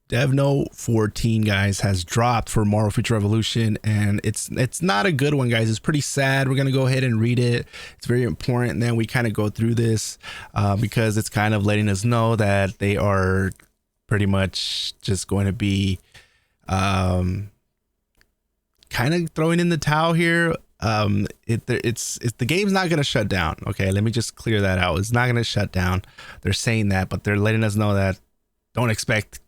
Dev Note 14, guys, has dropped for Marvel Future Revolution, and it's not a good one, guys. It's pretty sad. We're gonna go ahead and read it. It's very important that we kind of go through this because it's kind of letting us know that they are pretty much just going to be kind of throwing in the towel here. It's the game's not gonna shut down. Okay, let me just clear that out. It's not gonna shut down. They're saying that, but they're letting us know that don't expect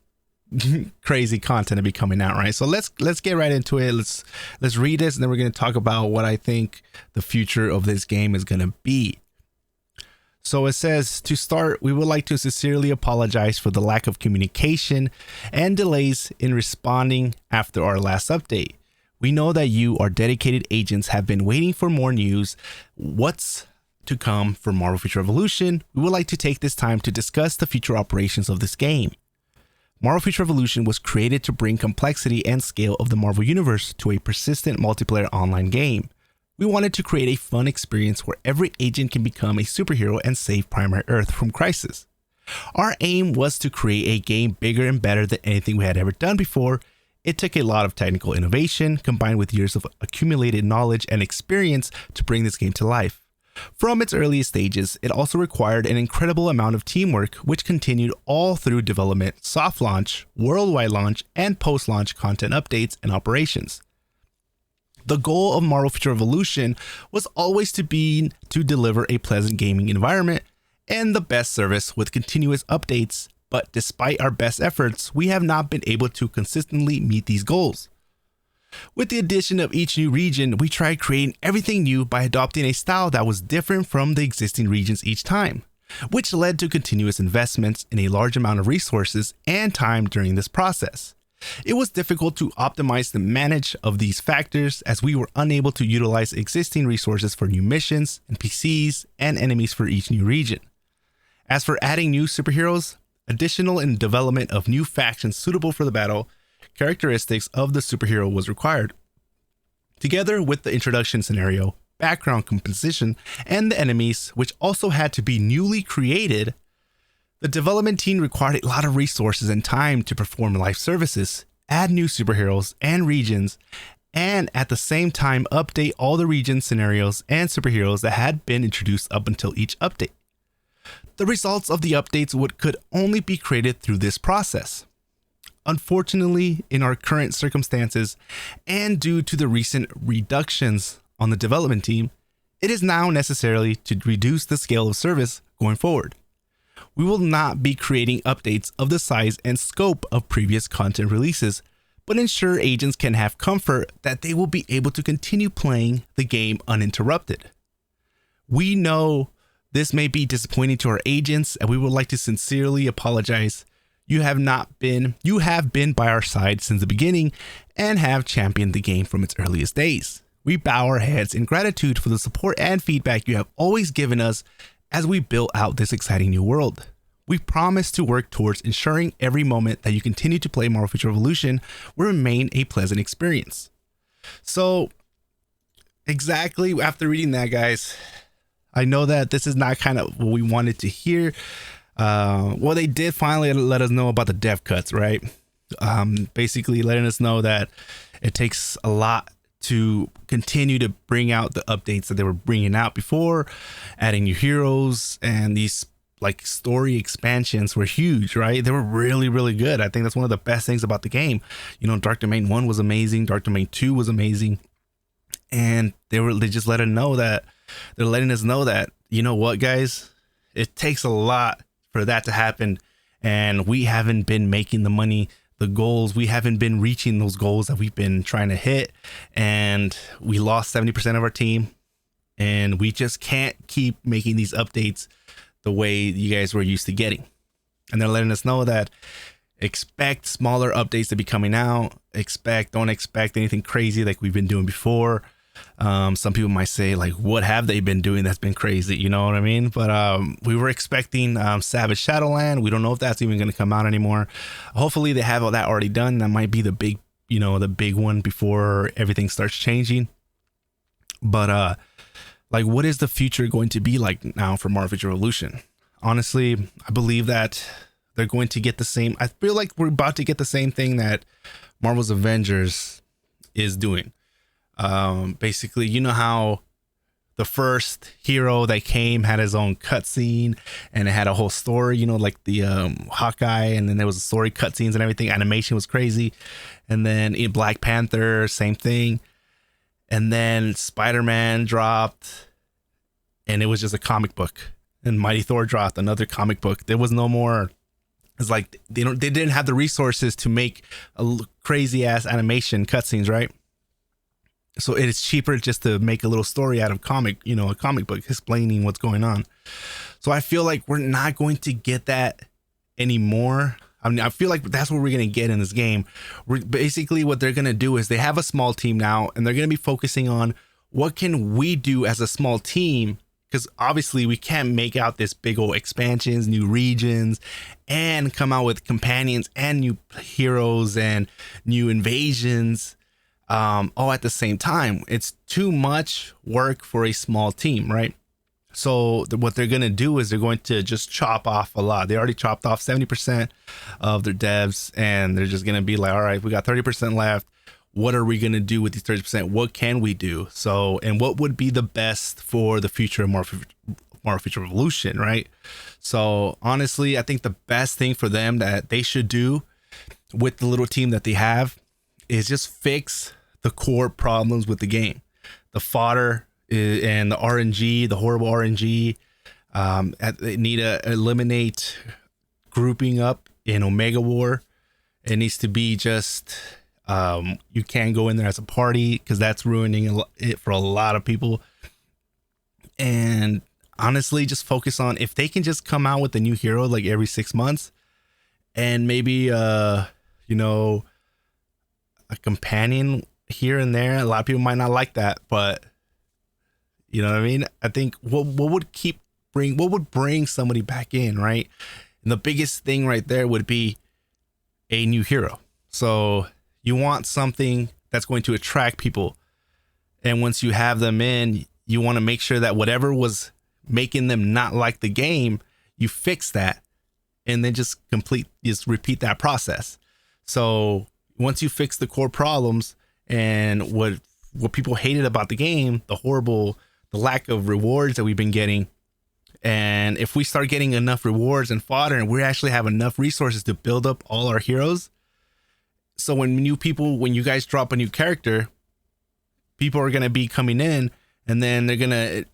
crazy content to be coming out, right? So let's get right into it. Let's read this, and then we're going to talk about what I think the future of this game is going to be. So it says, to start, we would like to sincerely apologize for the lack of communication and delays in responding after our last update. We know that you, our dedicated agents, have been waiting for more news. What's to come for Marvel Future Revolution? We would like to take this time to discuss the future operations of this game. Marvel Future Revolution was created to bring complexity and scale of the Marvel Universe to a persistent multiplayer online game. We wanted to create a fun experience where every agent can become a superhero and save Primary Earth from crisis. Our aim was to create a game bigger and better than anything we had ever done before. It took a lot of technical innovation combined with years of accumulated knowledge and experience to bring this game to life. From its earliest stages, it also required an incredible amount of teamwork, which continued all through development, soft launch, worldwide launch, and post-launch content updates and operations. The goal of Marvel Future Revolution was always to be to deliver a pleasant gaming environment and the best service with continuous updates, but despite our best efforts, we have not been able to consistently meet these goals. With the addition of each new region, we tried creating everything new by adopting a style that was different from the existing regions each time, which led to continuous investments in a large amount of resources and time during this process. It was difficult to optimize the manage of these factors as we were unable to utilize existing resources for new missions, NPCs, and enemies for each new region. As for adding new superheroes, additional and development of new factions suitable for the battle, characteristics of the superhero was required. Together with the introduction scenario, background composition, and the enemies, which also had to be newly created, the development team required a lot of resources and time to perform live services, add new superheroes and regions, and at the same time update all the region scenarios and superheroes that had been introduced up until each update. The results of the updates could only be created through this process. Unfortunately, in our current circumstances, and due to the recent reductions on the development team, it is now necessary to reduce the scale of service going forward. We will not be creating updates of the size and scope of previous content releases, but ensure agents can have comfort that they will be able to continue playing the game uninterrupted. We know this may be disappointing to our agents, and we would like to sincerely apologize. You have been by our side since the beginning and have championed the game from its earliest days. We bow our heads in gratitude for the support and feedback you have always given us as we build out this exciting new world. We promise to work towards ensuring every moment that you continue to play Marvel Future Revolution will remain a pleasant experience. So, exactly after reading that, guys, I know that this is not kind of what we wanted to hear. Well, they did finally let us know about the dev cuts, right? Basically letting us know that it takes a lot to continue to bring out the updates that they were bringing out before, adding new heroes, and these like story expansions were huge, right? They were really, really good. I think that's one of the best things about the game. You know, Dark Domain 1 was amazing. Dark Domain 2 was amazing. And they just let us know that they're letting us know that, you know what, guys, it takes a lot for that to happen, and we haven't been making the money, the goals, we haven't been reaching those goals that we've been trying to hit, and we lost 70% of our team, and we just can't keep making these updates the way you guys were used to getting. And they're letting us know that expect smaller updates to be coming out, don't expect anything crazy like we've been doing before. Some people might say, like, what have they been doing that's been crazy? You know what I mean? But we were expecting Savage Shadowland. We don't know if that's even going to come out anymore. Hopefully they have all that already done. That might be the big one before everything starts changing. But like, what is the future going to be like now for Marvel Future Revolution? Honestly, I believe that they're going to get the same. I feel like we're about to get the same thing that Marvel's Avengers is doing. Basically, you know how the first hero that came had his own cutscene and it had a whole story, you know, like the Hawkeye, and then there was a story, cutscenes and everything. Animation was crazy. And then in Black Panther, same thing. And then Spider-Man dropped and it was just a comic book. And Mighty Thor dropped another comic book. There was no more. It's like they didn't have the resources to make a crazy ass animation cutscenes, right? So it is cheaper just to make a little story out of a comic book explaining what's going on. So I feel like we're not going to get that anymore. I mean, I feel like that's what we're going to get in this game. Basically what they're going to do is they have a small team now, and they're going to be focusing on what can we do as a small team, because obviously we can't make out this big old expansions, new regions, and come out with companions and new heroes and new invasions all at the same time. It's too much work for a small team, right? So what they're going to do is they're going to just chop off a lot. They already chopped off 70% of their devs, and they're just going to be like, all right, we got 30% left. What are we going to do with these 30%? What can we do? So, and what would be the best for the future of Marvel Future Revolution, right? So honestly, I think the best thing for them that they should do with the little team that they have is just fix the core problems with the game. The fodder and the RNG, the horrible RNG. They need to eliminate grouping up in Omega War. It needs to be just you can't go in there as a party, because that's ruining it for a lot of people. And honestly, just focus on if they can just come out with a new hero like every 6 months, and maybe a companion here and there. A lot of people might not like that, but you know what I mean? I think what would bring somebody back in, right? And the biggest thing right there would be a new hero. So you want something that's going to attract people. And once you have them in, you want to make sure that whatever was making them not like the game, you fix that, and then just repeat that process. So once you fix the core problems and what people hated about the game, the lack of rewards that we've been getting, and if we start getting enough rewards and fodder, and we actually have enough resources to build up all our heroes, so when you guys drop a new character, people are going to be coming in, and then they're going to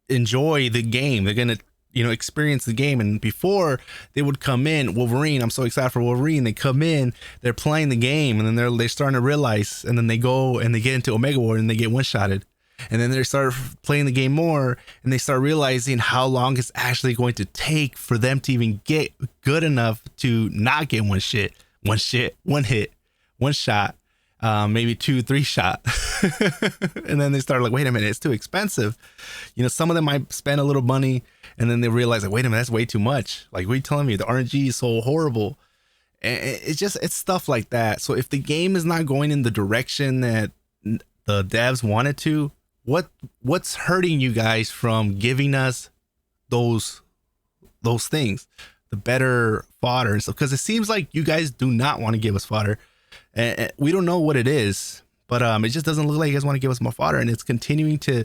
enjoy the game. They're going to experience the game. And before they would come in, Wolverine, I'm so excited for Wolverine. They come in, they're playing the game, and then they're starting to realize, and then they go and they get into Omega War and they get one-shotted. And then they start playing the game more, and they start realizing how long it's actually going to take for them to even get good enough to not get one hit, one shot, maybe 2-3 shot. And then they start like, wait a minute, it's too expensive. Some of them might spend a little money, and then they realize like, wait a minute, that's way too much. Like, what are you telling me? The RNG is so horrible. And it's stuff like that. So if the game is not going in the direction that the devs wanted to, what's hurting you guys from giving us those things, the better fodder and stuff? Because it seems like you guys do not want to give us fodder, and we don't know what it is, but it just doesn't look like you guys want to give us more fodder, and it's continuing to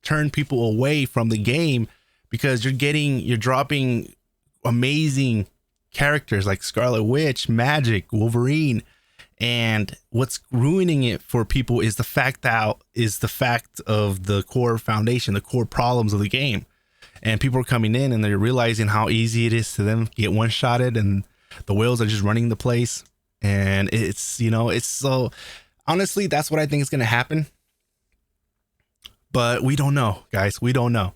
turn people away from the game, because you're dropping amazing characters like Scarlet Witch, Magic, Wolverine. And what's ruining it for people is the fact of the core foundation, the core problems of the game. And people are coming in and they're realizing how easy it is to them get one-shotted, and the whales are just running the place. And it's so honestly, that's what I think is going to happen. But we don't know, guys. We don't know.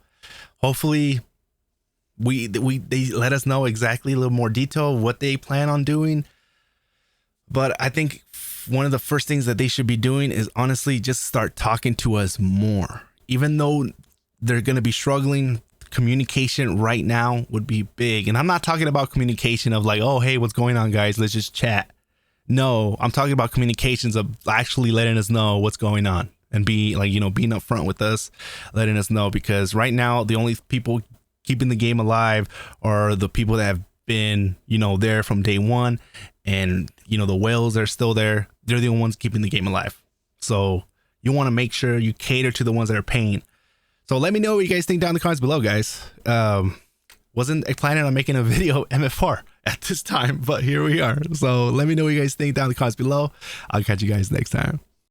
Hopefully they let us know exactly a little more detail of what they plan on doing. But I think one of the first things that they should be doing is honestly just start talking to us more. Even though they're going to be struggling, communication right now would be big. And I'm not talking about communication of like, oh, hey, what's going on, guys? Let's just chat. No, I'm talking about communications of actually letting us know what's going on, and being upfront with us, letting us know. Because right now, the only people keeping the game alive are the people that have been, there from day one, and the whales are still there. They're the ones keeping the game alive. So you want to make sure you cater to the ones that are paying. So let me know what you guys think down in the comments below, guys. Wasn't planning on making a video MFR at this time, but here we are. So let me know what you guys think down in the comments below. I'll catch you guys next time.